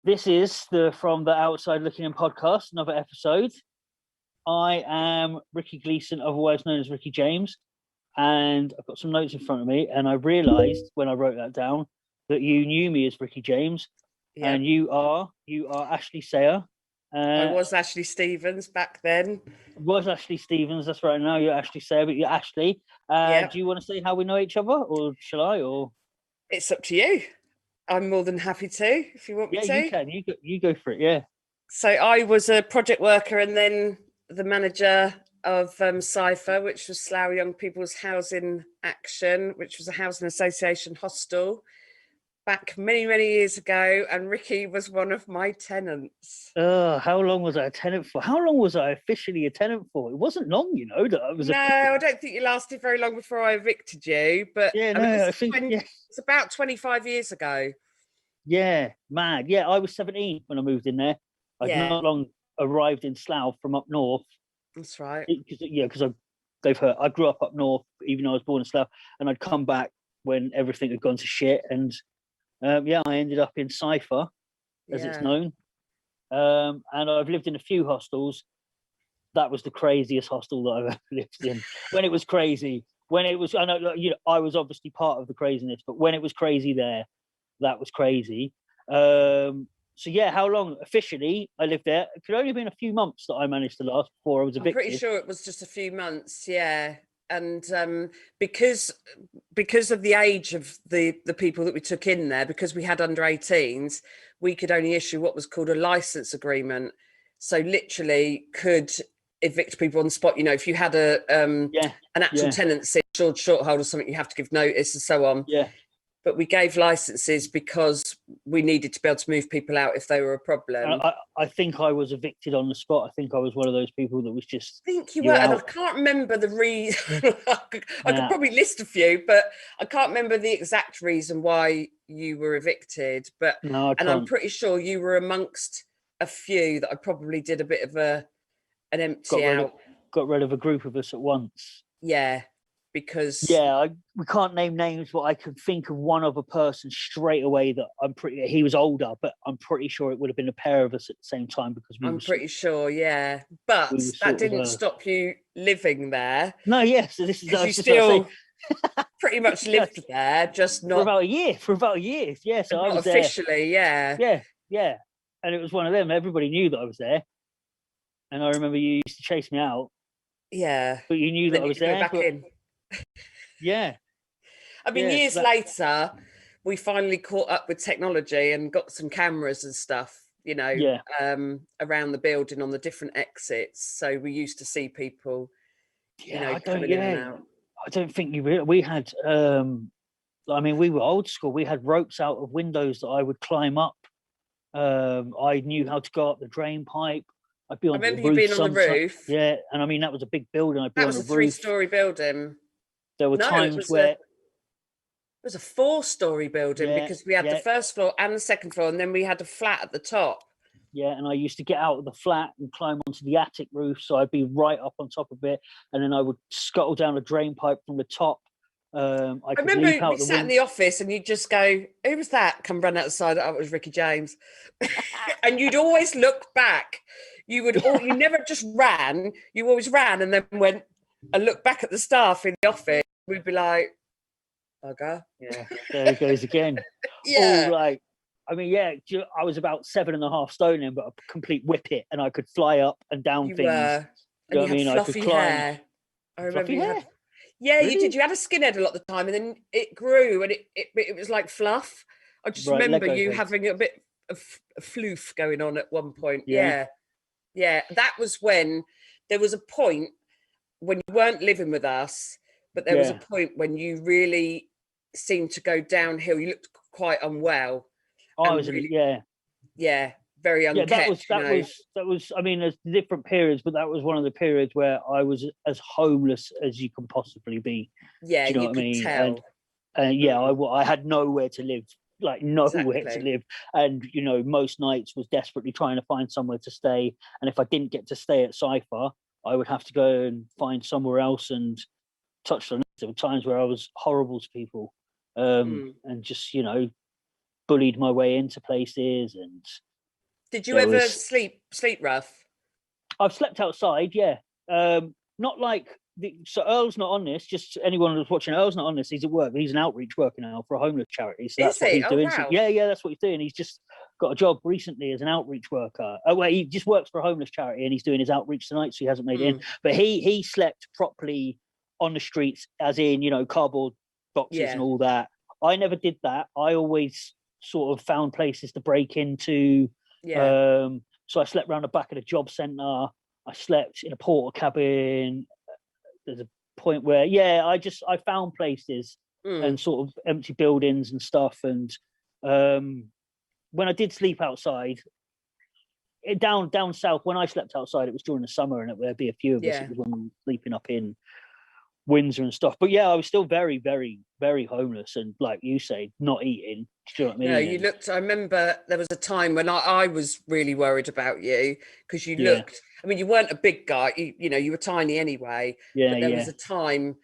This is the From the Outside Looking In podcast, another episode. I am Ricky Gleason, otherwise known as Ricky James, and I've got some notes in front of me, and I realised when I wrote that down that you knew me as Ricky James, Yeah, and you are Ashley Sayer. I Uh, was Ashley Stevens back then. was Ashley Stevens, that's right. Now you're Ashley Sayer, but you're Ashley. Yeah, Do you want to say how we know each other, or shall I? Or it's up to you. I'm more than happy to if you want me yeah, you to. can. You go for it. Yeah. So I was a project worker and then the manager of Cypher, which was Slough Young People's Housing Action, which was a housing association hostel back many, many years ago. And Ricky was one of my tenants. How long was I a tenant for? How long was I officially a tenant for? It wasn't long, that I was No, I don't think you lasted very long before I evicted you, but yeah, I mean, no, I think yeah, it's about 25 years ago. yeah, mad. Yeah, I was 17 when I moved in there. I'd Yeah, not long arrived in Slough from up north. that's right. Because they've heard I grew up north, even though I was born in Slough, and I'd come back when everything had gone to shit. And yeah, I ended up in Cypher, as it's Yeah. known. And I've lived in a few hostels. That was the craziest hostel that I've ever lived in. When it was crazy, when it was, I know, I was obviously part of the craziness, but when it was crazy there, that was crazy. So yeah, how long officially I lived there? It could only have been a few months that I managed to last before I was I'm pretty evicted. sure it was just a few months, yeah. And because of the age of the people that we took in there, because we had under 18s, we could only issue what was called a license agreement. So literally could evict people on the spot. You know, if you had Yeah, an actual yeah, tenancy, short hold or something, you have to give notice and so on. yeah. But we gave licenses because we needed to be able to move people out if they were a I, problem. I, I think I was evicted on the spot. I think I was one of those people that was just Think you were, you're and I out. can't remember the reason. I could Nah, probably list a few, but I can't remember the exact reason why you were evicted. But no, I and I'm can't. pretty sure you were amongst a few that I probably did a bit of an Got empty rid of out. got rid of a group of us at once. Yeah, because Yeah, we can't name names, but I can think of one other person straight away that he was older, but I'm pretty sure it would have been a pair of us at the same time because I'm pretty sure, yeah. But we were that sort of didn't stop you living there no, yeah. So this is I because you was just about to say still pretty much yeah, lived there, just for about a year, Yeah, so I not was there. officially. Yeah, Yeah, yeah, and it was one of them. Everybody knew that I was there, and I remember you used to chase me out, yeah. but you knew And that then I you was could go there. back But in. yeah, I mean, yeah. So years that later, we finally caught up with technology and got some cameras and stuff, yeah, around the building on the different exits. So we used to see people, yeah. I don't. coming in and Yeah, out. I don't think we had. I mean, we were old school. We had ropes out of windows that I would climb up. I knew how to go up the drain pipe. I'd be I on the remember you roof being on the sometimes. roof. Yeah, and I mean that was a big building. I'd be That on was a a roof. three-story building. There were No, it times was a where it was a four-story building yeah, because we had the yeah, first floor and the second floor, and then we had a flat at the top. yeah, and I used to get out of the flat and climb onto the attic roof, so I'd be right up on top of it, and then I would scuttle down a drain pipe from the top. I I could leap remember we out the sat in window. the office and you'd just go, "Who was that?" Come run outside. Oh, it was Ricky James. And you'd always look back. You never just ran. You always ran and then went and looked back at the staff in the office. We'd be like, "Bugger." Yeah, there it goes again. Oh, Yeah, like, I mean, yeah, I was about 7.5 stone in, but a complete whippet, and I could fly up and down you things. were. You And know you what I had mean? I could fluffy climb hair. I remember fluffy you hair. had, yeah, you did. Really? You had a skinhead a lot of the time and then it grew and it was like fluff. I just Right, remember Lego you head. having a bit of a floof going on at one point. Yeah, Yeah. Yeah. That was when there was a point when you weren't living with us, but there was a yeah. point when you really seemed to go downhill. You looked quite unwell I and was, really, yeah, yeah, very yeah. That was unkept, that was that was. I mean, there's different periods, but that was one of the periods where I was as homeless as you can possibly be. Yeah, Do you know you what I could mean? tell. And yeah, Mm, I had nowhere to live, like nowhere to exactly. live, and most nights was desperately trying to find somewhere to stay. And if I didn't get to stay at Cypher, I would have to go and find somewhere else. And touched on it, there were times where I was horrible to people, Mm. and just bullied my way into places, and Did you There ever was sleep rough? I've slept outside, yeah. Not like so Earl's not on this. Just anyone who's watching, Earl's not on this. He's at work. He's an outreach worker now for a homeless charity. So Is that's what he? he's Oh doing. So wow. yeah, that's what he's doing. He's just got a job recently as an outreach worker. Well, he just works for a homeless charity and he's doing his outreach tonight, so he hasn't made it in. But he slept properly on the streets, as in, you know, cardboard boxes and Yeah. all that. I never did that. I always sort of found places to break into. Yeah. So I slept around the back of the job centre. I slept in a porter cabin. There's a point where, yeah, I found places and sort of empty buildings and stuff. And when I did sleep outside, down south, when I slept outside, it was during the summer, and there'd be a few of us. Yeah. It was when we were sleeping up in Windsor and stuff. But yeah, I was still very, very, very homeless, and like you say, not eating. Do you know what I mean? No, you looked. I remember there was a time when I was really worried about you because you Yeah. looked. I mean, you weren't a big guy. You know, you were tiny anyway. Yeah, But there yeah. was a time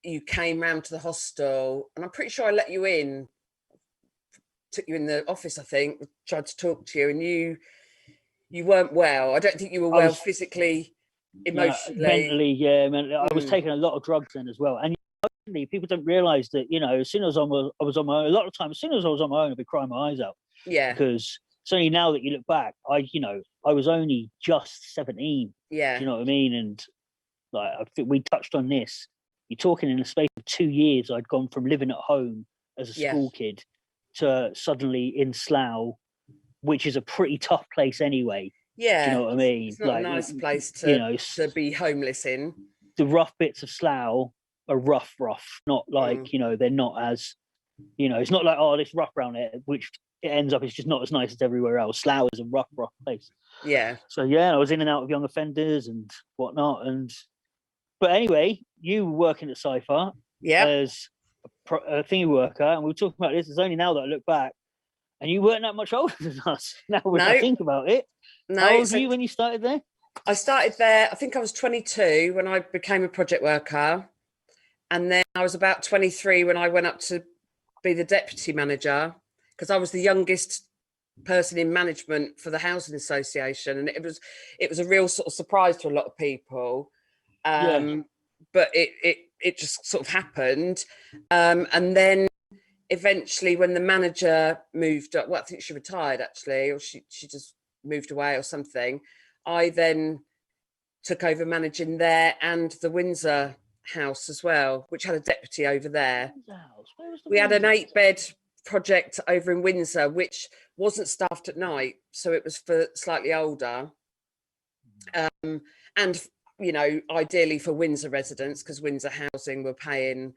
you came round to the hostel, and I'm pretty sure I let you in. Took you in the office, I think. Tried to talk to you, and you weren't well. I don't think you were I well was physically, emotionally. mentally, yeah, mentally. I was taking a lot of drugs then as well, and people don't realize that, you know, as soon as I was on my own, a lot of times, as soon as I was on my own, I'd be crying my eyes out. Yeah. Because it's only now that you look back, I was only just 17. Yeah. Do you know what I mean? And like, I think we touched on this. You're talking in the space of 2 years, I'd gone from living at home as a school kid to suddenly in Slough, which is a pretty tough place anyway. Yeah. Do you know what I mean? It's not like, a nice place to, you know, to be homeless in. The rough bits of Slough are rough, not like, you know, they're not as, you know, it's not like, oh, this rough around it, which it ends up, it's just not as nice as everywhere else. Slough is a rough place. Yeah. So yeah, I was in and out of young offenders and whatnot. But anyway, you were working at Cypher as a thingy worker, and we were talking about this. It's only now that I look back, and you weren't that much older than us. Now when I think about it, how old were you when you started there? I started there, I think I was 22 when I became a project worker. And then I was about 23 when I went up to be the deputy manager, because I was the youngest person in management for the housing association. And it was a real sort of surprise to a lot of people. But it just sort of happened. And then eventually when the manager moved up, well, I think she retired actually, or she just moved away or something, I then took over managing there and the Windsor house as well, which had a deputy over there. We had an 8-bed project over in Windsor, which wasn't staffed at night, so it was for slightly older. And, you know, ideally for Windsor residents, because Windsor Housing were paying,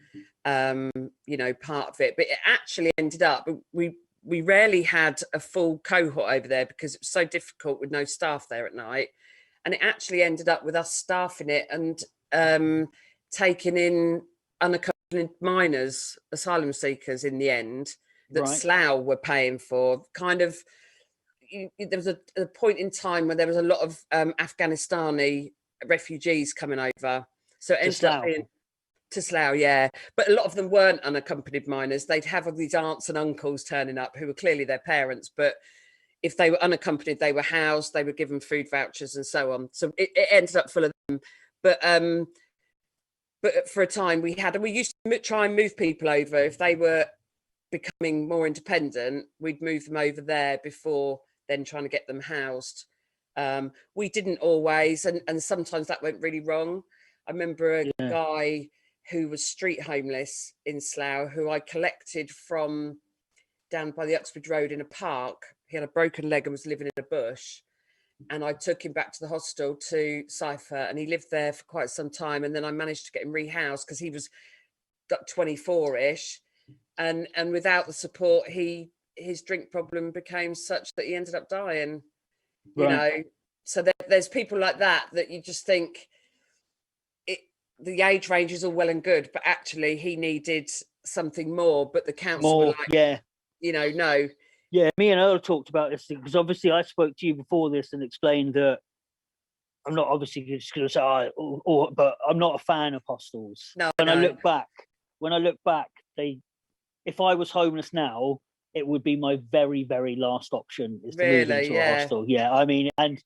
you know, part of it. But it actually ended up, we rarely had a full cohort over there because it was so difficult with no staff there at night. And it actually ended up with us staffing it and taking in unaccompanied minors, asylum seekers in the end, that Slough were paying for. Kind of, there was a point in time where there was a lot of Afghanistani refugees coming over. So it ended up being to Slough, yeah. But a lot of them weren't unaccompanied minors. They'd have all these aunts and uncles turning up who were clearly their parents, but if they were unaccompanied, they were housed, they were given food vouchers and so on. So it ended up full of them. But for a time we used to try and move people over. If they were becoming more independent, we'd move them over there before then trying to get them housed. We didn't always, and sometimes that went really wrong. I remember a guy who was street homeless in Slough, who I collected from down by the Uxbridge Road in a park. He had a broken leg and was living in a bush. And I took him back to the hostel to Cypher, and he lived there for quite some time. And then I managed to get him rehoused because he was 24-ish. And without the support, his drink problem became such that he ended up dying. You know, so there's people like that you just think the age range is all well and good, but actually he needed something more. But the council were like, you know, no. Yeah, me and Earl talked about this because obviously I spoke to you before this and explained that I'm not obviously just going to say, but I'm not a fan of hostels. No, when I look back, if I was homeless now, it would be my very, very last option is to move Really, into a yeah. hostel. Yeah, I mean, and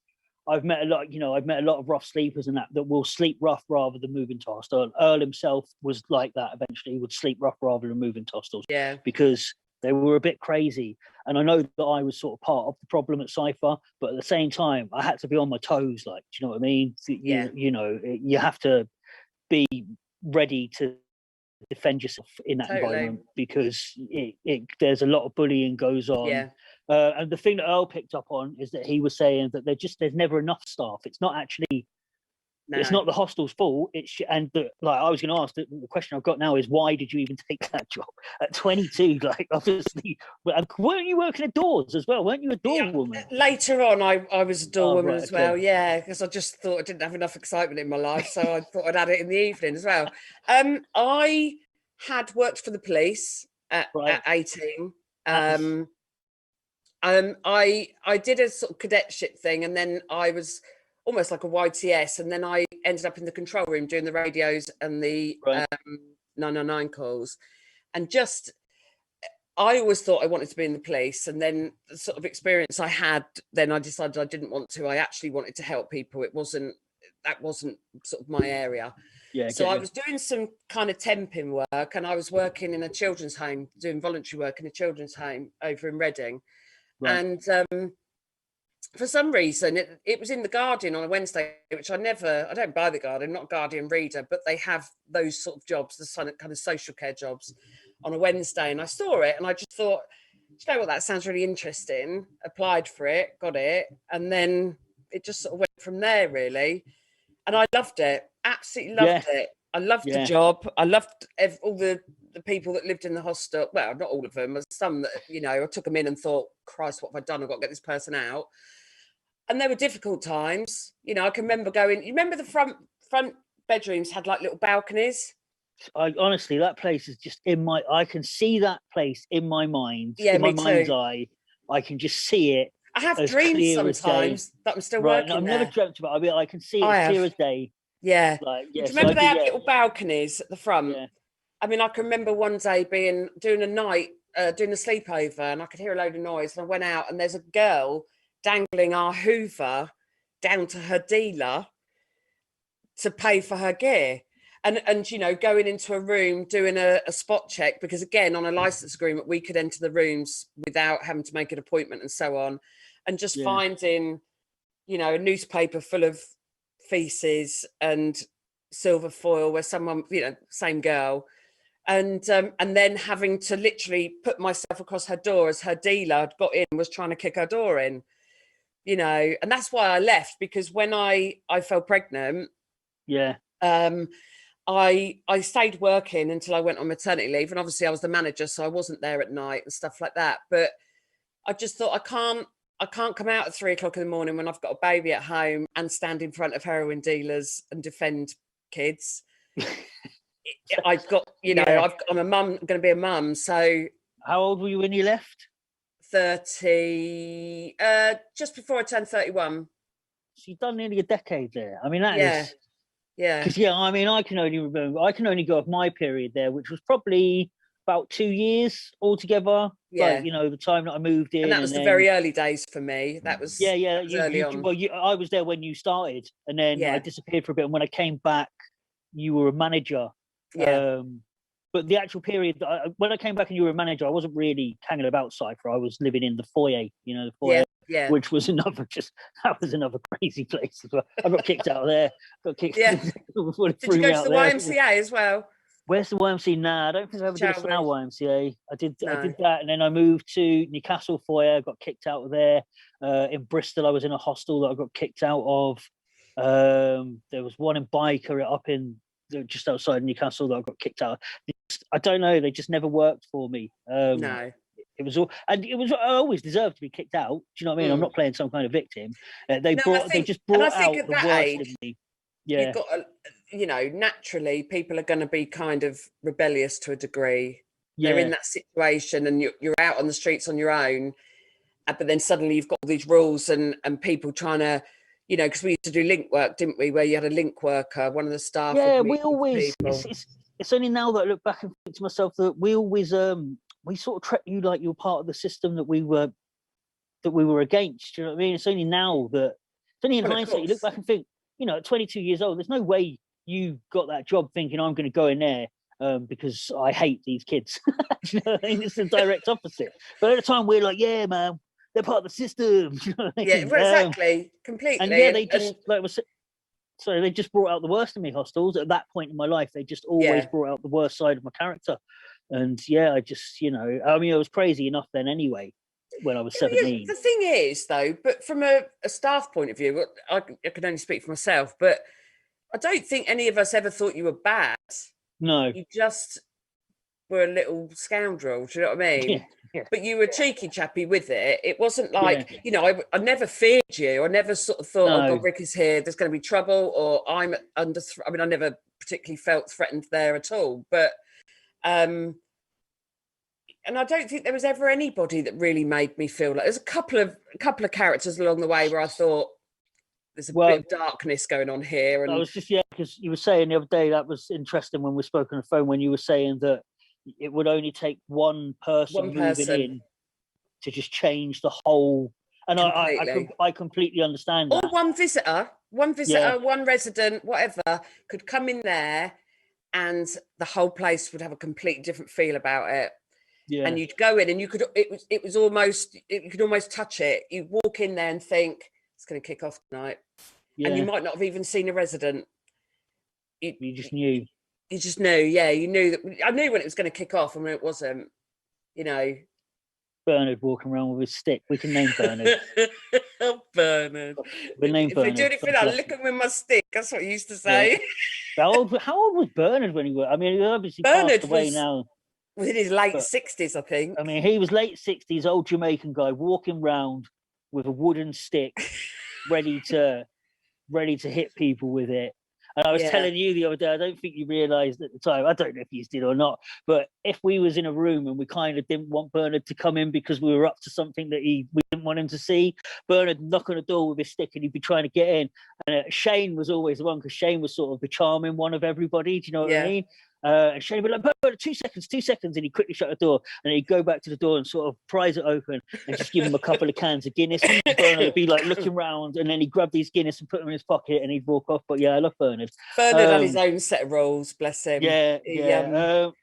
I've met a lot, I've met a lot of rough sleepers and that will sleep rough rather than move into hostel. And Earl himself was like that eventually. He would sleep rough rather than move into hostels. Yeah. Because they were a bit crazy. And I know that I was sort of part of the problem at Cypher, but at the same time, I had to be on my toes. Like, do you know what I mean? Yeah. You have to be ready to defend yourself in that environment, because there's a lot of bullying goes on. Yeah. And the thing that Earl picked up on is that he was saying that there's never enough staff. It's not actually, it's not the hostel's fault. Like I was going to ask, the question I've got now is, why did you even take that job at 22? Like, obviously, weren't you working at doors as well? Weren't you a door woman? Later on, I was a door woman as well. Okay. Yeah, because I just thought I didn't have enough excitement in my life, so I thought I'd add it in the evening as well. I had worked for the police at 18. I did a sort of cadetship thing, and then I was almost like a YTS, and then I ended up in the control room doing the radios and the 999 calls. And I always thought I wanted to be in the police, and then the sort of experience I had, then I decided I didn't want to. I actually wanted to help people. That wasn't sort of my area. Yeah. So I was doing some kind of temping work, and I was working in a children's home, doing voluntary work in a children's home over in Reading. And for some reason, it was in the Guardian on a Wednesday, which I don't buy the Guardian, not a Guardian reader, but they have those sort of jobs, the kind of social care jobs on a Wednesday. And I saw it and I just thought, do you know what, that sounds really interesting. Applied for it, got it. And then it just sort of went from there, really. And I loved it, absolutely loved it. I loved the job. I loved all the people that lived in the hostel. Well, not all of them, but some that, I took them in and thought, Christ, what have I done? I've got to get this person out. And there were difficult times. I can remember going, you remember the front bedrooms had like little balconies? Honestly, that place is just I can see that place in my mind, in my mind's eye. I can just see it. I have dreams sometimes that I'm still working I've there. never dreamt about it. I mean, I can see it as clear as day. Yeah. Do you remember they had little balconies at the front? Yeah. I mean, I can remember one day doing a night, doing a sleepover, and I could hear a load of noise. And I went out, and there's a girl dangling our Hoover down to her dealer to pay for her gear. And going into a room, doing a spot check, because again, on a license agreement, we could enter the rooms without having to make an appointment and so on. And just finding, a newspaper full of feces and silver foil where someone, same girl. And then having to literally put myself across her door as her dealer had got in and was trying to kick her door in, and that's why I left, because when I fell pregnant, I stayed working until I went on maternity leave, and obviously I was the manager, so I wasn't there at night and stuff like that. But I just thought, I can't come out at 3 o'clock in the morning when I've got a baby at home and stand in front of heroin dealers and defend kids. I've got, I'm a mum, I'm going to be a mum. So how old were you when you left? 30, just before I turned 31. So you've done nearly a decade there. I mean, that is. Yeah. Because, I mean, I can only go off my period there, which was probably about 2 years altogether. Yeah. Like, the time that I moved in. And that was the very early days for me. That was early on. Well, I was there when you started, and then I disappeared for a bit. And when I came back, you were a manager. Yeah. But the actual period, when I came back and you were a manager, I wasn't really hanging about Cypher. I was living in the foyer, the foyer. Yeah. Which was another crazy place as well. I got kicked out of there. Got kicked. Yeah. Did you go to the YMCA as well? Where's the YMCA? Nah, I don't think I ever did a Slough YMCA. I did that, and then I moved to Newcastle foyer. Got kicked out of there. In Bristol, I was in a hostel that I got kicked out of. There was one in Biker up in just outside Newcastle that I got kicked out. I don't know. They just never worked for me. No. I always deserved to be kicked out. Do you know what I mean? I'm not playing some kind of victim. They just brought out the worst in me. Yeah. You've got, naturally people are going to be kind of rebellious to a degree. Yeah. They're in that situation and you're out on the streets on your own, but then suddenly you've got all these rules and people trying to, because we used to do link work, didn't we? Where you had a link worker, one of the staff. Yeah, we always. It's only now that I look back and think to myself that we always we sort of treat you like you're part of the system that we were against. Do you know what I mean? It's only now that, it's only in hindsight, you look back and think, you know, at 22 years old, there's no way you got that job thinking I'm going to go in there because I hate these kids. You know what I mean? It's the direct opposite. But at the time, we're like, yeah, man, they're part of the system. You know what I mean? Yeah, well, exactly, completely. And yeah, they just sorry, they just brought out the worst in me. Hostels at that point in my life, they just always brought out the worst side of my character. And yeah, I just, you know, I mean, I was crazy enough then anyway when I was 17. The thing is, though, but from a staff point of view, I can only speak for myself, but I don't think any of us ever thought you were bad. No. You just were a little scoundrel, do you know what I mean? Yeah. But you were cheeky chappy with it. It wasn't like, you know, I never feared you. I never sort of thought, oh God, Rick is here, there's going to be trouble, or I'm under, I mean, I never particularly felt threatened there at all. But, and I don't think there was ever anybody that really made me feel like, there's a couple of characters along the way where I thought there's a bit of darkness going on here. And I was just, because you were saying the other day, that was interesting when we spoke on the phone, when you were saying that it would only take one person moving in to just change the whole. And I completely understand that. Or one visitor, one resident, whatever, could come in there and the whole place would have a completely different feel about it. Yeah. And you'd go in and you could, it was almost, you could almost touch it. You walk in there and think, it's going to kick off tonight. Yeah. And you might not have even seen a resident. You just knew. You just knew, you knew that. I knew when it was going to kick off and when it wasn't, you know. Bernard walking around with his stick. We can name Bernard. Oh, Bernard. We name Bernard. If they do anything, I'll lick him with my stick. That's what he used to say. Yeah. How old was Bernard when he was? I mean, he obviously passed away now. Was in his late 60s, I think. I mean, he was late 60s, old Jamaican guy walking around with a wooden stick, ready to hit people with it. And I was telling you the other day, I don't think you realised at the time, I don't know if you did or not, but if we was in a room and we kind of didn't want Bernard to come in because we were up to something that we didn't want him to see, Bernard would knock on the door with his stick and he'd be trying to get in. And Shane was always the one, because Shane was sort of the charming one of everybody. Do you know what I mean? And Shane would be like, Bernard, 2 seconds. And he'd quickly shut the door and he'd go back to the door and sort of prise it open and just give him a couple of cans of Guinness. And Bernard would be like looking around, and then he'd grab these Guinness and put them in his pocket and he'd walk off. But yeah, I love Bernard. Bernard had his own set of rules, bless him. And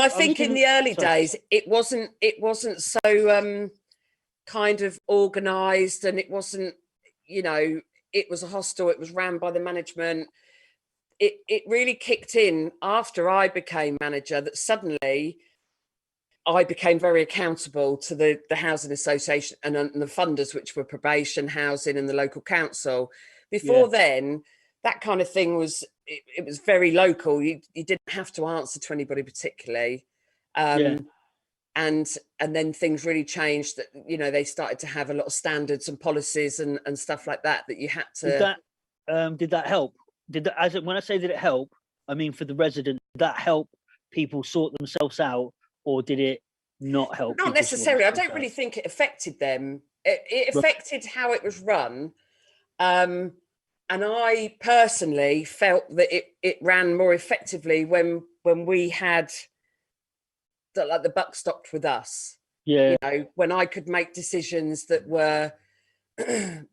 I think in the early days, it wasn't so kind of organised, and it wasn't, you know, it was a hostel, it was ran by the management. It really kicked in after I became manager, that suddenly I became very accountable to the housing association and the funders, which were probation, housing and the local council. Before then, that kind of thing was, it was very local. You didn't have to answer to anybody particularly. And then things really changed, that, you know, they started to have a lot of standards and policies and stuff like that you had to. Did that help? When I say did it help, I mean for the residents, did that help people sort themselves out, or did it not help? Not necessarily. I don't really think it affected them. It affected how it was run. And I personally felt that it ran more effectively when we had the buck stopped with us. Yeah. You know, when I could make decisions that were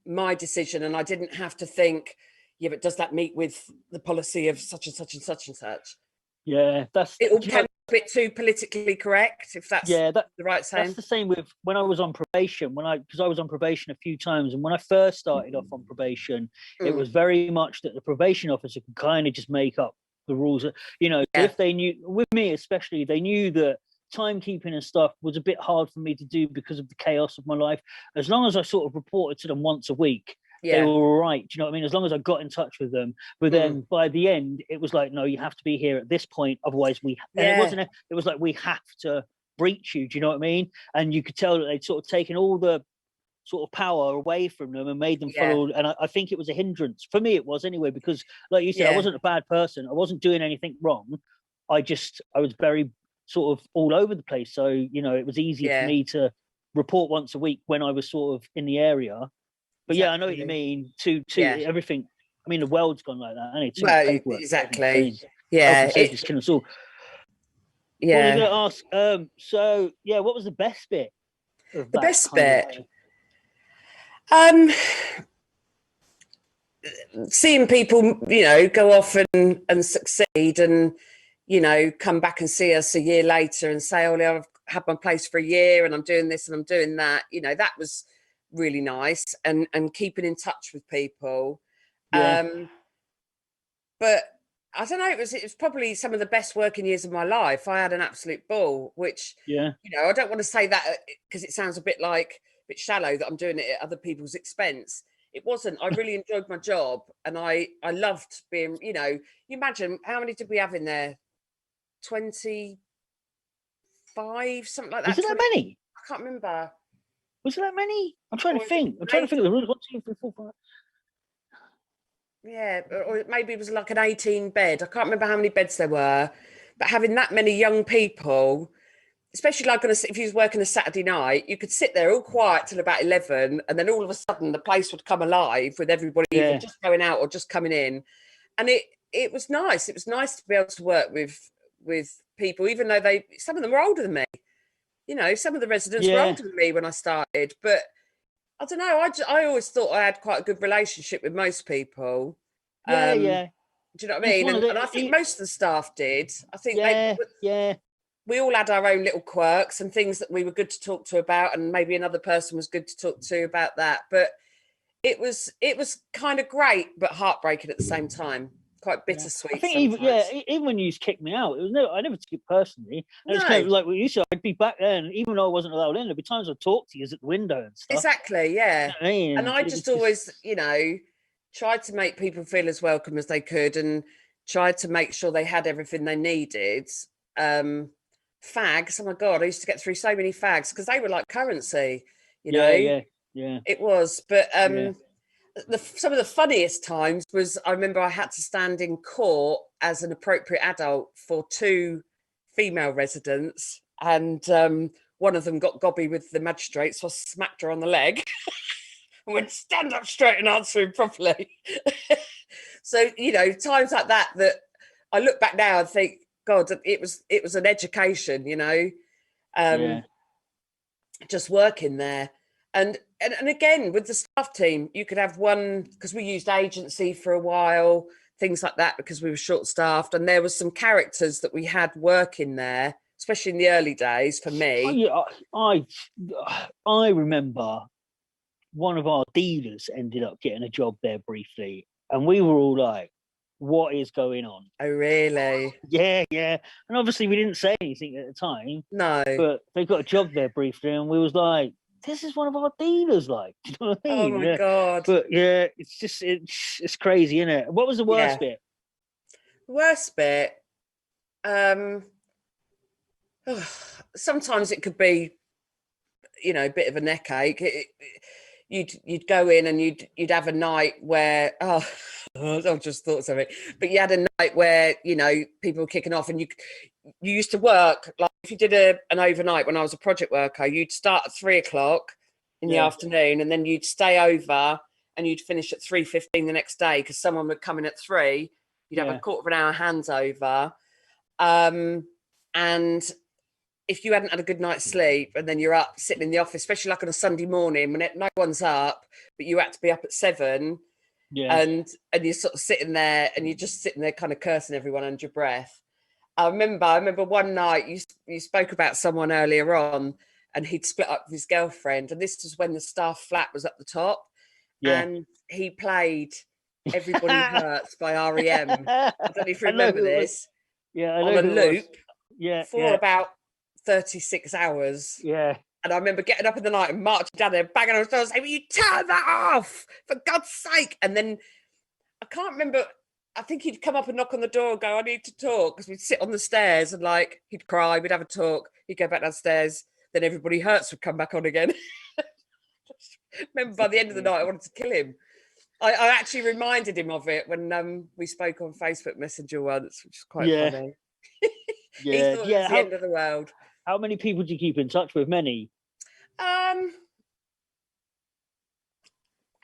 my decision, and I didn't have to think, but does that meet with the policy of such and such and such and such? Yeah, it all became a bit too politically correct, if that's the right saying. That's the same with when I was on probation. Because I was on probation a few times, and when I first started off on probation, it was very much that the probation officer could kind of just make up the rules. You know, if they knew, with me especially, they knew that timekeeping and stuff was a bit hard for me to do because of the chaos of my life. As long as I sort of reported to them once a week, they were all right. Do you know what I mean? As long as I got in touch with them. But then by the end, it was like, no, you have to be here at this point. Otherwise it was like, we have to breach you. Do you know what I mean? And you could tell that they'd sort of taken all the sort of power away from them and made them follow. And I think it was a hindrance. For me, it was anyway, because like you said, I wasn't a bad person. I wasn't doing anything wrong. I was very sort of all over the place. So, you know, it was easier for me to report once a week when I was sort of in the area. But I know what you mean. To everything. I mean, the world's gone like that. Well, exactly. Yeah, What was I Yeah. going to ask? So yeah, what was the best bit of The that best kind of? bit, um, seeing people, go off and succeed, and come back and see us a year later and say, "Oh, I've had my place for a year, and I'm doing this and I'm doing that." That was really nice, and keeping in touch with people. Yeah, But I don't know. It was probably some of the best working years of my life. I had an absolute ball, which yeah, I don't want to say that because it sounds a bit shallow that I'm doing it at other people's expense. It wasn't. I really enjoyed my job, and I loved being. You imagine how many did we have in there? 25, something like was that. it that 20. many? I can't remember. Was it that many? I'm trying to Or is it think. I'm trying to 8? think of the rules. 1, 2, 3, 4, 5. Yeah, or maybe it was like an 18 bed. I can't remember how many beds there were, but having that many young people, especially like if you was working a Saturday night, you could sit there all quiet till about 11, and then all of a sudden the place would come alive with everybody either Yeah, just going out or just coming in, and it was nice. It was nice to be able to work with people, even though some of them were older than me. Some of the residents were yeah, older than me when I started, but I don't know. I always thought I had quite a good relationship with most people. yeah, Um, yeah. do you know what I And it's mean? one of And the. I think most of the staff did. I think Yeah, yeah, we all had our own little quirks and things that we were good to talk to about, and maybe another person was good to talk to about that. But it was kind of great, but heartbreaking at the same time. Quite yeah. I bittersweet think sometimes. even when you kicked me out, it was never. I never took it personally, and it's kind No, of like what you said. I'd be back then, even though I wasn't allowed in. There'd be times I'd talk to you at the window and stuff. exactly. You Yeah. know what I mean? And And I it was just just. always, tried to make people feel as welcome as they could, and tried to make sure they had everything they needed. Um, Fags, oh my God, I used to get through so many fags because they were like currency, you Yeah, know, yeah, yeah, it was. But yeah, some of the funniest times was I remember I had to stand in court as an appropriate adult for two female residents, and one of them got gobby with the magistrate, so I smacked her on the leg and went, "Stand up straight and answer him properly." So times like that I look back now and think, God, it was an education, um, yeah, just working there. And again, with the staff team, you could have one, because we used agency for a while, things like that, because we were short staffed, and there was some characters that we had working there, especially in the early days for oh, me. yeah. I remember one of our dealers ended up getting a job there briefly, and we were all like, "What is going on?" Oh, really? Yeah, yeah. And obviously, we didn't say anything at the time, No. but they got a job there briefly, and we was like, "This is one of our dealers." Like, do you know what I Oh mean? my Yeah. God. But yeah, it's crazy, isn't it? What was the worst Yeah. bit? Worst bit. Um, Sometimes it could be, a bit of a neck ache. You'd go in and you'd have a night where I've just thought something, but you had a night where people were kicking off, and you used to work like, if you did an overnight when I was a project worker, you'd start at 3 o'clock in the Yeah, afternoon, and then you'd stay over and you'd finish at 3:15 the next day because someone would come in at 3. You'd have a yeah, quarter of an hour handover, and if you hadn't had a good night's sleep and then you're up sitting in the office, especially like on a Sunday morning when no one's up, but you had to be up at 7, yeah, and you're sort of sitting there and you're just sitting there kind of cursing everyone under your breath. I remember one night you spoke about someone earlier on, and he'd split up with his girlfriend, and this was when the staff flat was at the top, yeah. and he played Everybody Hurts by REM. I don't know if you I know remember who it was. this, Yeah, I on know a who it was. loop Yeah, for yeah, about 36 hours. yeah. And I remember getting up in the night and marching down there, banging on the door and saying, "Will you turn that off? For God's sake." And then I can't remember. I think he'd come up and knock on the door and go, "I need to talk," because we'd sit on the stairs and like he'd cry, we'd have a talk, he'd go back downstairs, then Everybody Hurts would come back on again. Remember by the end of the night, I wanted to kill him. I actually reminded him of it when we spoke on Facebook Messenger once, which is quite Yeah, funny. He yeah, thought it was yeah. the end of the world. How many people do you keep in touch with? Many. Um,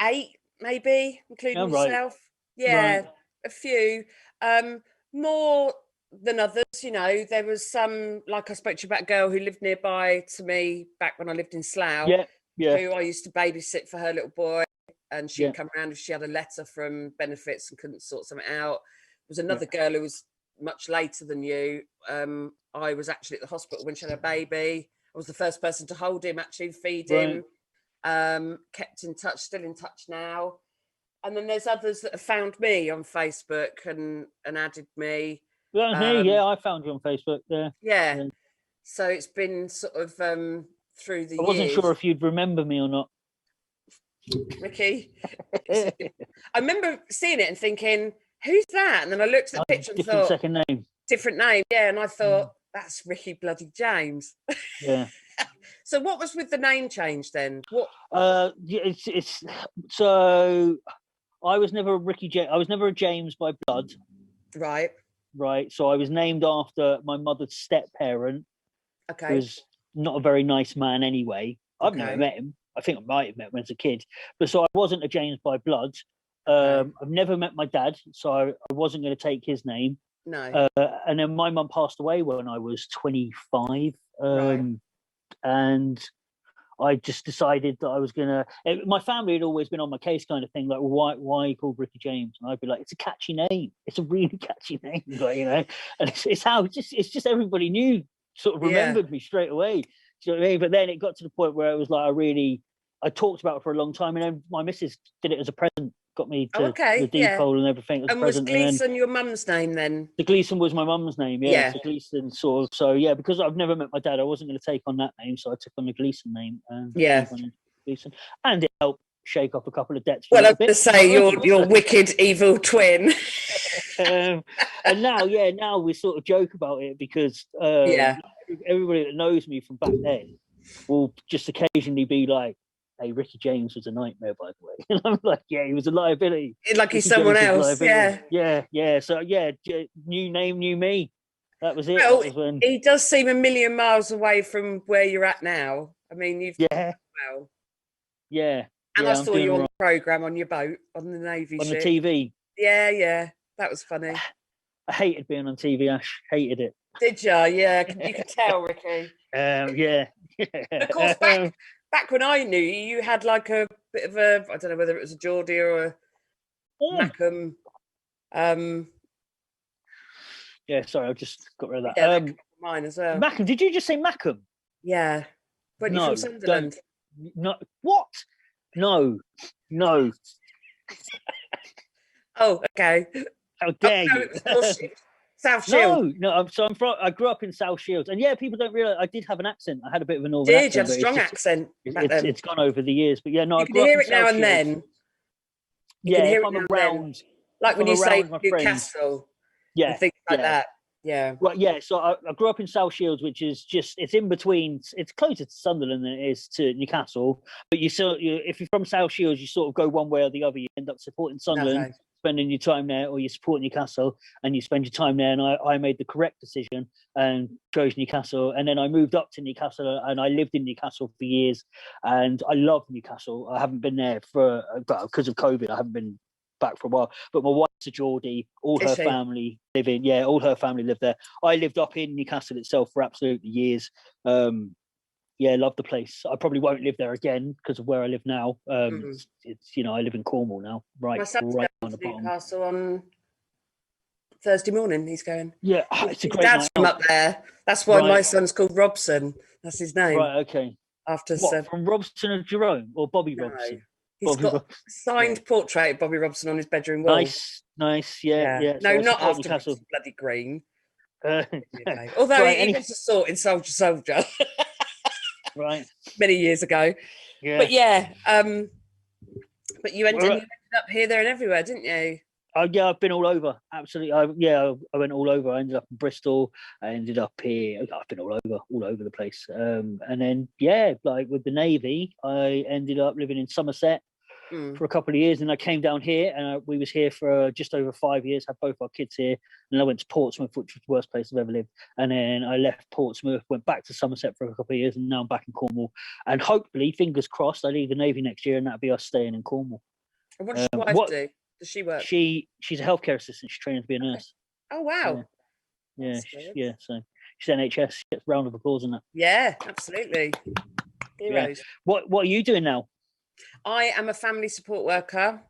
8 maybe, including Oh, right, yourself. right. Yeah, a few. Um, More. than others. You know, there was some, like I spoke to you about, a girl who lived nearby to me back when I lived in Slough, Yeah. who I used to babysit for her little boy, and she'd Yeah. come around if she had a letter from benefits and couldn't sort something out. There was Yeah. another girl who was much later than you. I was actually at the hospital when she had a baby. I was the first person to hold him, actually feed him. Kept in touch, still in touch now. And then there's others that have found me on Facebook and added me. Yeah, I found you on Facebook. Yeah. So it's been sort of through the I wasn't years. sure if you'd remember me or not. Ricky, I remember seeing it and thinking, who's that? And then I looked at the picture and different thought, second name. Different name, yeah. And I thought, that's Ricky bloody James. Yeah. So what was with the name change then? What? It's so I was never a Ricky James. I was never a James by blood. Right. Right. So I was named after my mother's step parent. Okay. Who's not a very nice man anyway. I've never met him. I think I might have met him as a kid. But so I wasn't a James by blood. I've never met my dad, so I wasn't going to take his name. No. And then my mum passed away when I was 25. Right. And I just decided that I was gonna. My family had always been on my case, kind of thing. Like, well, why are you called Ricky James? And I'd be like, it's a catchy name. It's a really catchy name, like, you know. And it's how it's just everybody knew, sort of remembered me straight away. Do you know what I mean? But then it got to the point where it was like I talked about it for a long time, and then my missus did it as a present. Got me to the deed-poll and everything as a present. And was Gleason your mum's name then? The Gleason was my mum's name, yeah. So Gleason sort of, so yeah, because I've never met my dad, I wasn't going to take on that name, so I took on the Gleason name. And Gleason, and it helped shake off a couple of debts. Well, I was going to say your wicked evil twin. And now we sort of joke about it because everybody that knows me from back then will just occasionally be like, hey, Ricky James was a nightmare, by the way. And I'm like, yeah, he was a liability. Like he's someone else, yeah. So, new name, new me. That was it. Well, that was when... he does seem a million miles away from where you're at now. I mean, you've And I saw you on the programme on your boat, on the Navy ship. On the TV. Yeah. That was funny. I hated being on TV, Ash. Hated it. Did you? Yeah, you could tell, Ricky. Of course, back when I knew you, you had like a bit of a, I don't know whether it was a Geordie or a Mackham. Yeah, sorry, I just got rid of that. Yeah, mine as well. Mackham, did you just say Mackham? Yeah. Weren't you from Sunderland? No, what? No. Oh, okay. How dare you? South Shields. No. I grew up in South Shields, and people don't realise I did have an accent. I had a bit of a northern accent. You had a strong accent. It's gone over the years, but I grew up hear it now and then. If I'm around, like when you say Newcastle, things like that. Yeah. Right. Yeah. So I grew up in South Shields, which is it's in between. It's closer to Sunderland than it is to Newcastle. But if you're from South Shields, you sort of go one way or the other. You end up supporting Sunderland. Spending your time there, or you support Newcastle and you spend your time there. And I made the correct decision and chose Newcastle. And then I moved up to Newcastle and I lived in Newcastle for years. And I love Newcastle. I haven't been there because of COVID. I haven't been back for a while. But my wife's a Geordie. All her family live there. I lived up in Newcastle itself for absolutely years. Love the place. I probably won't live there again because of where I live now. It's I live in Cornwall now, right on the bottom. Newcastle on Thursday morning. He's going. Yeah, it's a great dad's night from up there. That's why my son's called Robson. That's his name. Right. Okay. After from Robson and Jerome or Bobby Robson? He's got a signed portrait of Bobby Robson on his bedroom wall. Nice. Yeah. No, not after Newcastle. Bloody green. Although he was a sort in Soldier. Right. Many years ago. Yeah. But you ended up here, there, and everywhere, didn't you? I've been all over. Absolutely. I went all over. I ended up in Bristol. I ended up here. I've been all over the place. And then like with the Navy, I ended up living in Somerset for a couple of years, and I came down here, and we was here for just over 5 years. Had both our kids here, and I went to Portsmouth, which was the worst place I've ever lived. And then I left Portsmouth, went back to Somerset for a couple of years, and now I'm back in Cornwall. And hopefully, fingers crossed, I leave the Navy next year, and that'll be us staying in Cornwall. And what does your wife do? Does she work? She's a healthcare assistant. She's training to be a nurse. Oh wow! Yeah, That's good. yeah. So she's NHS. Gets a round of applause and that. Yeah, absolutely. Heroes. What are you doing now? I am a family support worker.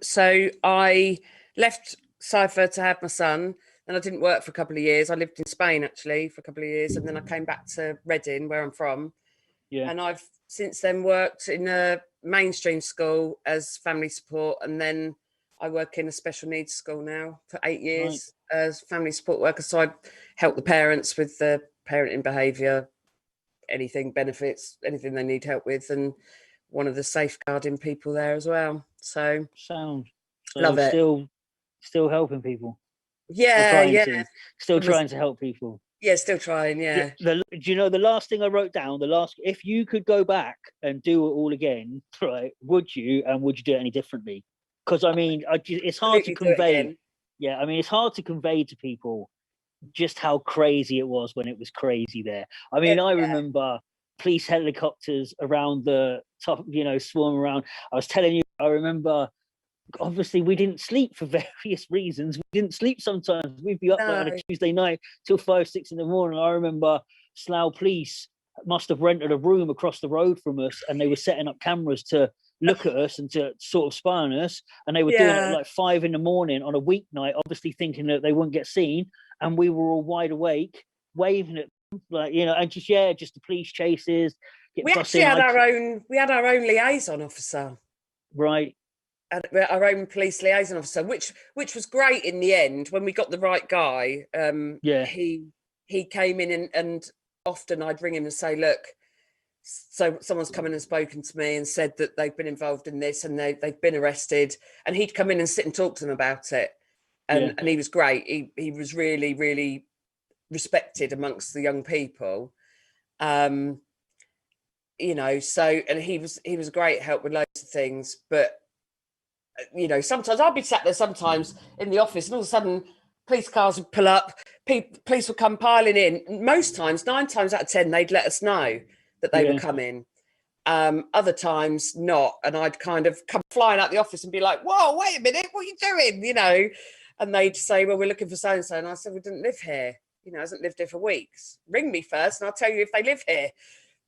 So I left Cypher to have my son, and I didn't work for a couple of years. I lived in Spain actually for a couple of years, and then I came back to Reading, where I'm from. Yeah. And I've since then worked in a mainstream school as family support, and then I work in a special needs school now for 8 years as family support worker. So I help the parents with the parenting behaviour, anything benefits, anything they need help with, and one of the safeguarding people there as well. So Sound. So love it. Still helping people. Yeah, Still trying to help people. Yeah, still trying. Yeah. Do you know the last thing I wrote down? If you could go back and do it all again, right? Would you? And would you do it any differently? Because I mean, it's hard to convey. Yeah, I mean, it's hard to convey to people just how crazy it was when it was crazy there. I mean, I remember police helicopters around the top, swarm around. I was telling you, I remember. Obviously, we didn't sleep for various reasons. We didn't sleep sometimes. We'd be up on a Tuesday night till 5, 6 in the morning. I remember Slough Police must have rented a room across the road from us, and they were setting up cameras to look at us and to sort of spy on us. And they were doing it at like 5 in the morning on a weeknight, obviously thinking that they wouldn't get seen. And we were all wide awake, waving at them, and just the police chases. We actually had our own liaison officer. Right. Our own police liaison officer, which was great in the end when we got the right guy. He came in and often I'd ring him and say, look, so someone's come in and spoken to me and said that they've been involved in this and they've been arrested, and he'd come in and sit and talk to them about it. And he was great. He was really, really respected amongst the young people. So, and he was a great help with loads of things, but sometimes I'd be sat there sometimes in the office and all of a sudden police cars would pull up, police would come piling in. Most times, 9 times out of 10, they'd let us know that they were coming. Other times not. And I'd kind of come flying out the office and be like, whoa, wait a minute, what are you doing? And they'd say, well, we're looking for so-and-so. And I said, we didn't live here. Hasn't lived here for weeks. Ring me first and I'll tell you if they live here.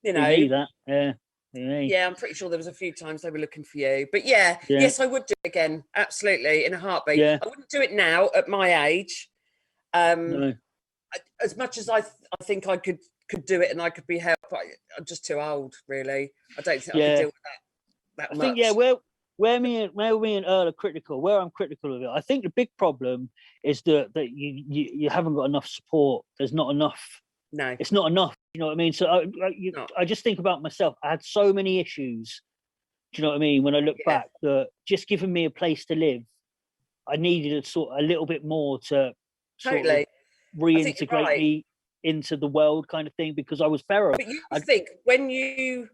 We need that. Yeah. Yeah, I'm pretty sure there was a few times they were looking for you. But yes, I would do it again. Absolutely, in a heartbeat. Yeah. I wouldn't do it now at my age. No. As much as I think I could do it and I could be helped, I'm just too old, really. I don't think I could deal with that much. I think, where me and Earl are critical, where I'm critical of it, I think the big problem is that you haven't got enough support. There's not enough. No, it's not enough. You know what I mean? So I just think about myself. I had so many issues. Do you know what I mean? When I look back, that just giving me a place to live, I needed a little bit more to sort of reintegrate me into the world, kind of thing, because I was feral. But you think when you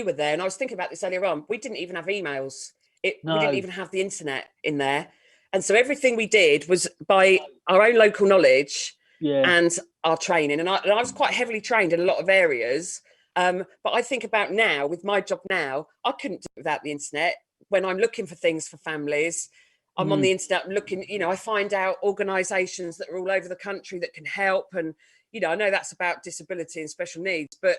were there, and I was thinking about this earlier on, we didn't even have emails. We didn't even have the internet in there. And so everything we did was by our own local knowledge and our training. And I was quite heavily trained in a lot of areas. But I think about now, with my job now, I couldn't do it without the internet. When I'm looking for things for families, I'm on the internet looking, I find out organisations that are all over the country that can help. And, I know that's about disability and special needs, but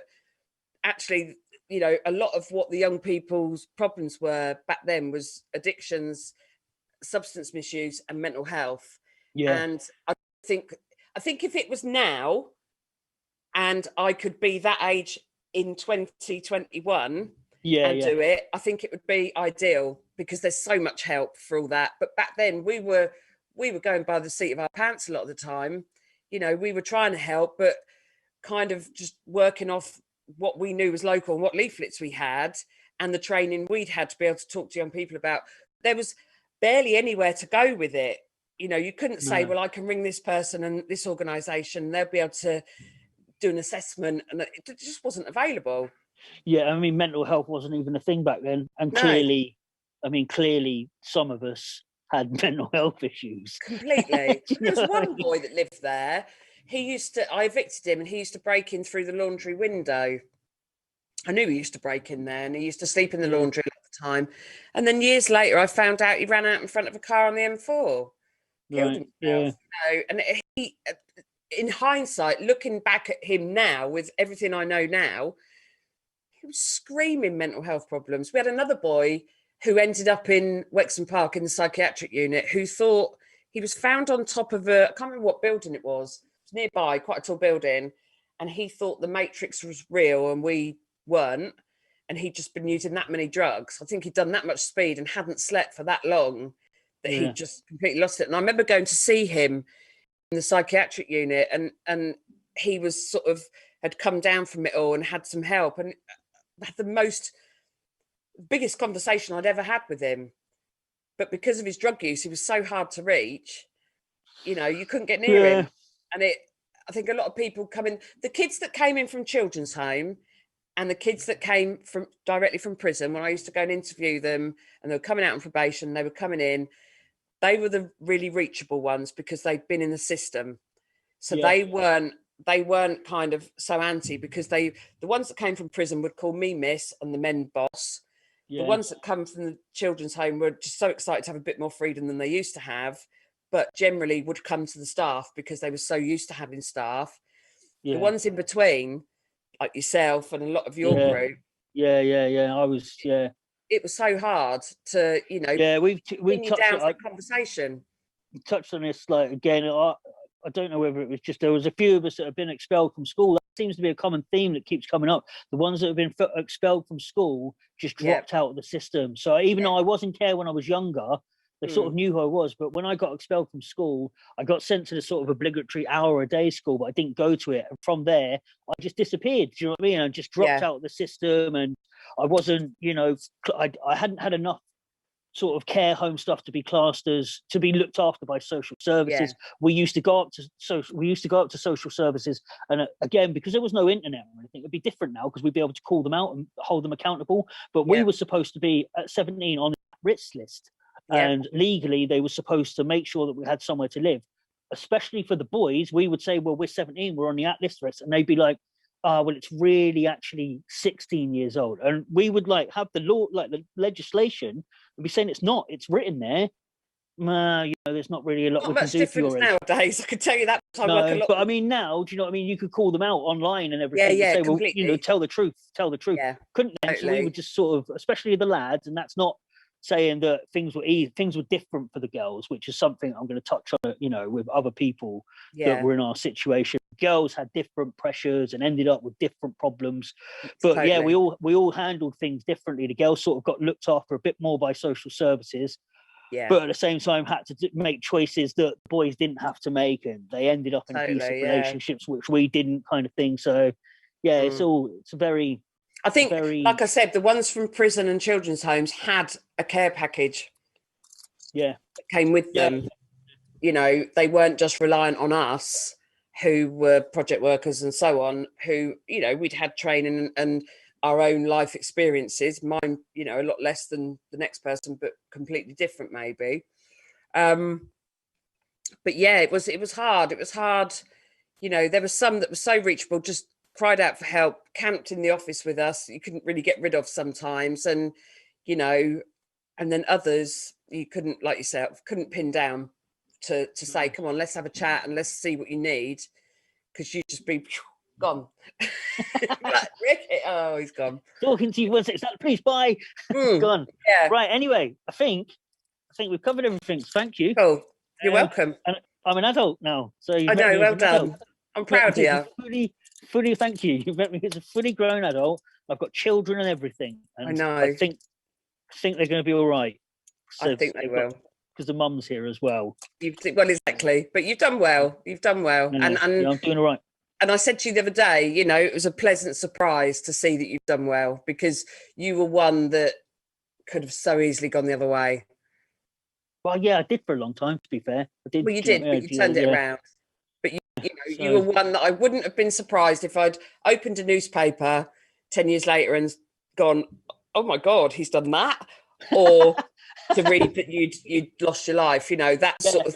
actually, a lot of what the young people's problems were back then was addictions, substance misuse and mental health. And I think if it was now and I could be that age in 2021 do it, I think it would be ideal, because there's so much help for all that. But back then we were going by the seat of our pants a lot of the time. We were trying to help, but kind of just working off what we knew was local and what leaflets we had and the training we'd had to be able to talk to young people about. There was barely anywhere to go with it. You couldn't say, well, I can ring this person and this organisation, they'll be able to do an assessment, and it just wasn't available. I mean, mental health wasn't even a thing back then, and clearly some of us had mental health issues. Completely. There was one boy that lived there. I evicted him, and he used to break in through the laundry window. I knew he used to break in there, and he used to sleep in the laundry a lot of the time. And then years later, I found out he ran out in front of a car on the M4, killed himself. Yeah. And he, in hindsight, looking back at him now with everything I know now, he was screaming mental health problems. We had another boy who ended up in Wexham Park in the psychiatric unit who thought he was found on top of I can't remember what building it was nearby, quite a tall building. And he thought the Matrix was real and we weren't. And he'd just been using that many drugs. I think he'd done that much speed and hadn't slept for that long that he just completely lost it. And I remember going to see him in the psychiatric unit, and he was sort of had come down from it all and had some help, and had the biggest conversation I'd ever had with him. But because of his drug use, he was so hard to reach, you couldn't get near him. And I think a lot of people come in, the kids that came in from children's home and the kids that came directly from prison, when I used to go and interview them and they were coming out on probation, they were coming in, they were the really reachable ones because they'd been in the system. So they weren't kind of so anti, because the ones that came from prison would call me miss and the men boss. The ones that come from the children's home were just so excited to have a bit more freedom than they used to have, but generally would come to the staff because they were so used to having staff. The ones in between, like yourself and a lot of your group. I was, It was so hard to, we touched down for a conversation. We touched on this, like, again, I don't know whether it was just, there was a few of us that have been expelled from school. That seems to be a common theme that keeps coming up. The ones that have been expelled from school just dropped out of the system. So even though I was in care when I was younger, they sort of knew who I was. But when I got expelled from school, I got sent to the sort of obligatory hour-a-day school, but I didn't go to it. And from there, I just disappeared. Do you know what I mean? I just dropped out of the system, and I wasn't, I hadn't had enough sort of care home stuff to be classed as, to be looked after by social services. We used to go up to social services, and again, because there was no internet or anything, it'd be different now because we'd be able to call them out and hold them accountable. But we were supposed to be at 17 on the risk list, and legally they were supposed to make sure that we had somewhere to live. Especially for the boys, we would say, well, we're 17, we're on the at-risk list, and they'd be like, well, it's really actually 16 years old. And we would like have the law, like the legislation, and be saying it's not, it's written there. There's not really a lot we can do for your age. Nowadays, I can tell you that. But I mean, now, do you know what I mean? You could call them out online and everything. And say, completely. Well, tell the truth. Yeah, couldn't they? So we would just sort of, especially the lads, and that's not saying that things were easy. Things were different for the girls, which is something I'm going to touch on, with other people that were in our situation. Girls had different pressures and ended up with different problems. But we all handled things differently. The girls sort of got looked after a bit more by social services. But at the same time had to make choices that boys didn't have to make, and they ended up in abusive relationships, which we didn't, kind of thing. So it's a very, I think, like I said, the ones from prison and children's homes had a care package that came with them. They weren't just reliant on us, who were project workers and so on, who, we'd had training and our own life experiences. Mine, a lot less than the next person, but completely different maybe. But it was hard. It was hard. There were some that were so reachable, just cried out for help, camped in the office with us. You couldn't really get rid of sometimes. And, and then others you couldn't, like yourself, couldn't pin down to say, come on, let's have a chat and let's see what you need. Because you'd just be gone. Like, Rick, oh, he's gone. Talking to you once, it's like, please, bye. Gone. Yeah. Right. Anyway, I think we've covered everything. Thank you. Cool. You're welcome. And I'm an adult now, so I know. Well done. I'm proud of you. Fully, thank you. You've met me as a fully grown adult. I've got children and everything. And I know. I think they're going to be all right. So I think they will. Because the mum's here as well. Well, exactly. But you've done well. Yeah, and I'm doing all right. And I said to you the other day, it was a pleasant surprise to see that you've done well, because you were one that could have so easily gone the other way. Well, I did for a long time, to be fair. I did. Well, you did, but you turned it around. But you were one that I wouldn't have been surprised if I'd opened a newspaper 10 years later and gone, oh my God, he's done that. Or to read that you'd lost your life, that sort of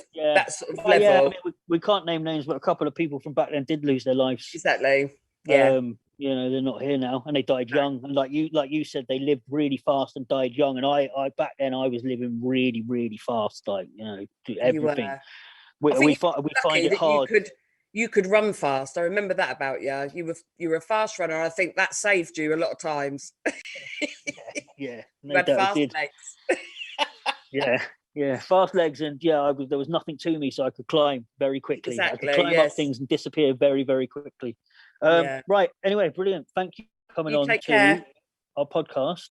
level. We can't name names, but a couple of people from back then did lose their lives. Exactly. Yeah. you know, they're not here now, and they died No. young. And like you said, they lived really fast and died young. And I back then I was living really, really fast, like, you know, do You were. everything. I We think you find we were find lucky it that hard. you could run fast. I remember that about you. You were a fast runner. I think that saved you a lot of times. Yeah, You no had doubt it fast did. legs. Yeah, yeah, fast legs, and yeah, there was nothing to me, so I could climb very quickly. I could Exactly. climb up Yes. things and disappear very, very quickly. Yeah. Right. Anyway, brilliant. Thank you for coming You on take to care. our podcast.